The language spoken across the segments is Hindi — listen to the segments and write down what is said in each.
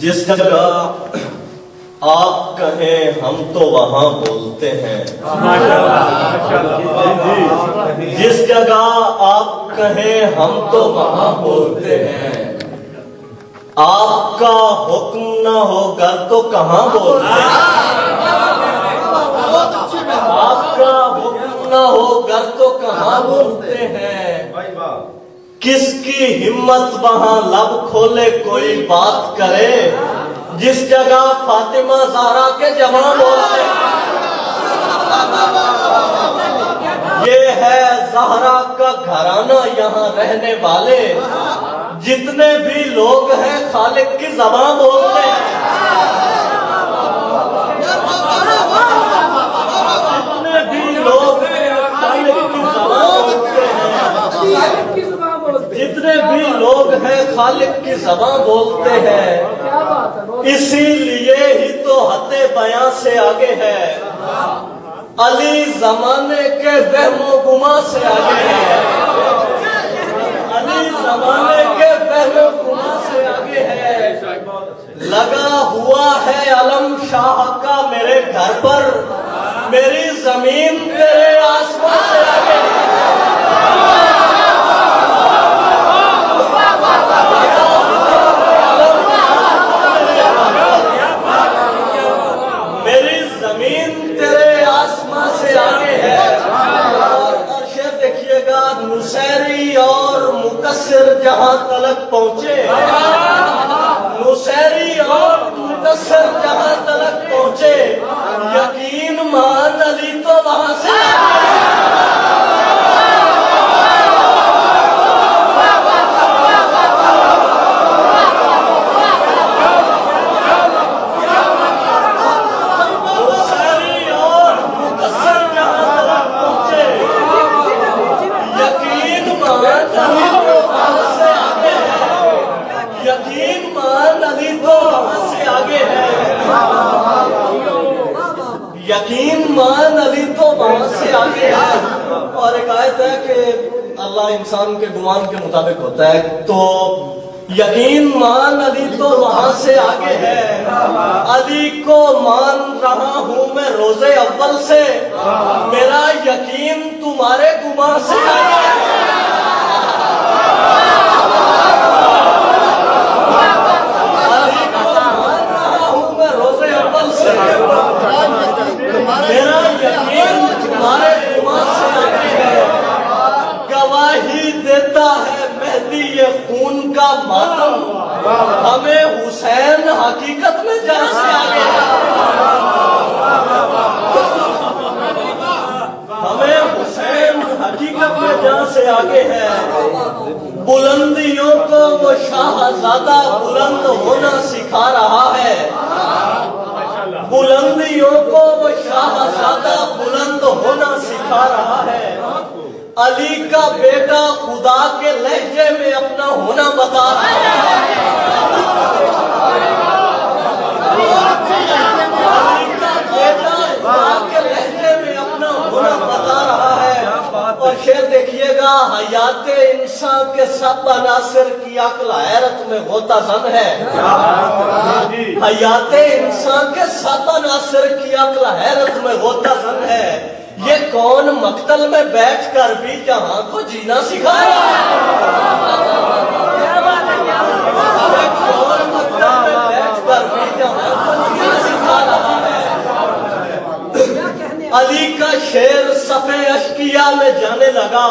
जिस जगह आप कहें हम तो वहां बोलते हैं, जिस जगह आप कहें हम तो वहां बोलते हैं। आपका हुक्म न होगा तो कहां बोलते हैं, आपका हुक्म न होगा तो कहां बोलते हैं। किसकी हिम्मत वहां लब खोले कोई बात करे, जिस जगह फातिमा ज़हरा के जवान बोलते हैं। ये है ज़हरा का घराना, यहाँ रहने वाले जितने भी लोग हैं खालिक की ज़बान बोलते हैं। जितने भी लोग हैं खालिक की ज़बान बोलते हैं, जितने भी लोग हैं खालिक की ज़बान बोलते हैं। इसीलिए ही तो हत्ते बयां से आगे है, अली जमाने के वहमो गुमा से आगे है, अली जमाने के वहमो गुमा से आगे है। लगा हुआ है अलम शाह का मेरे घर पर, मेरी जमीन तेरे आसमान से आगे है। मेरी जमीन तेरे आसमां से आगे है। और अर्शे देखिएगा, नुसैरी और मुकस्सिर जहां तलक पहुंचे, नुसैरी और मुकस्सिर जहां तलक पहुंचे, यकीन मान अली तो वहां से यकीन मान अली तो वहां से आगे है। और एक आयत है कि अल्लाह इंसान के गुमान के मुताबिक होता है, तो यकीन मान अली तो वहां से आगे है। अली को मान रहा हूं मैं रोजे अव्वल से, मेरा यकीन तुम्हारे गुमान से आगे है। अली को मान रहा हूं मैं रोजे अव्वल से, मेरा यकीन तुम्हारे गुमान से आगे है। गवाही देता है मेहदी ये खून का मातम, हमें हुसैन हकीकत में जान से आगे है, हमें हुसैन हकीकत में जान से आगे है। बुलंदियों को वो शाहजादा बुलंद होना सिखा रहा है, बुलंदियों को वो शाहजादा बुलंद होना सिखा रहा है। अली का बेटा खुदा के लहजे में अपना होना बता रहा है, अली का बेटा खुदा के लहजे में अपना होना बता रहा है। और शेर देखिएगा, हयाते इंसान के सब अनासिर की अक्ल हैरत में होता जन है, हयाते इंसान के सब अनासिर की अक्ल हैरत में होता जन है। ये कौन मक्तल में बैठकर भी जहां को जीना सिखा रहा है, ये कौन मक्तल में बैठकर भी जहां को जीना सिखा रहा है। अली का शेर सफे अश्किया में जाने लगा,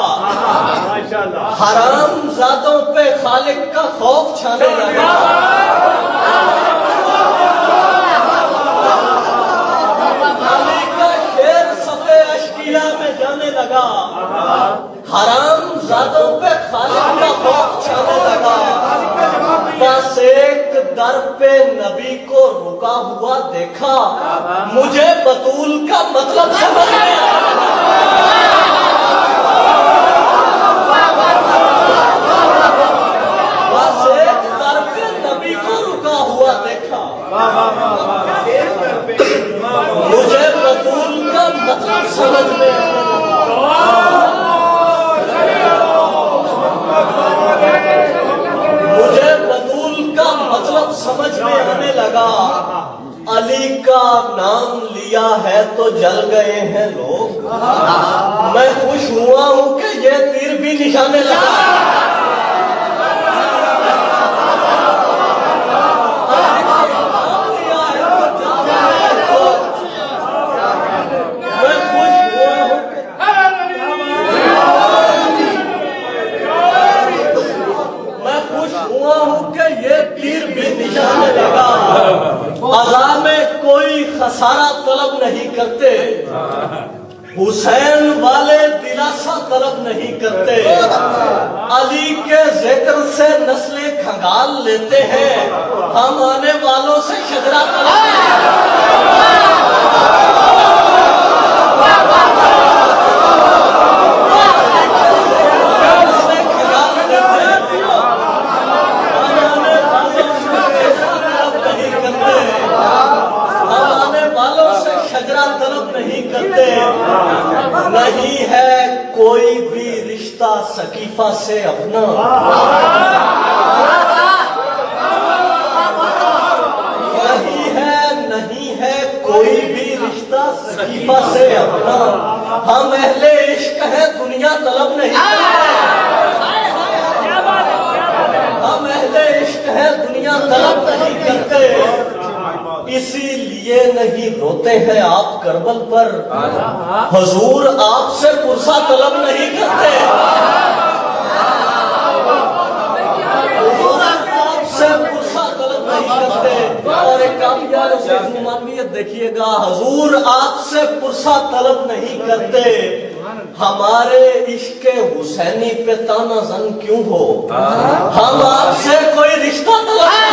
हराम जादों पे खालिक का खौफ छाने लगा। अली का शेर सफे अश्किया में जाने लगा, हराम जादों पे खालिक का खौफ छाने लगा। बस एक दर पे नबी को रुका हुआ देखा, मुझे बतूल का मतलब समझ में आया। बस एक दर पे नबी को रुका हुआ देखा, मुझे बतूल का मतलब समझ में आया। मुझे बतूल का मतलब समझ में आने का नाम लिया है तो जल गए हैं लोग। मैं खुश हुआ हूं कि ये तीर भी निशाने लगा। अज़ा में कोई खसारा तलब नहीं करते, हुसैन वाले दिलासा तलब नहीं करते, अली के जिक्र से नस्लें खंगाल लेते हैं, हम आने वालों से शजरा नहीं है कोई भी रिश्ता सकीफा से अपना, नहीं है कोई भी रिश्ता सकीफा से अपना। हम अहले इश्क है दुनिया तलब नहीं करते, हम अहले इश्क है दुनिया तलब नहीं करते। इसीलिए नहीं रोते हैं आप करबल पर, हुजूर आपसे पुरसा तलब नहीं करते, हुजूर आपसे पुरसा तलब नहीं करते। और एक काफिया मानवीयत देखिएगा, हुजूर आपसे पुरसा तलब नहीं करते, हमारे इश्क हुसैनी पे ताना जन क्यों हो, हम आपसे कोई रिश्ता तलब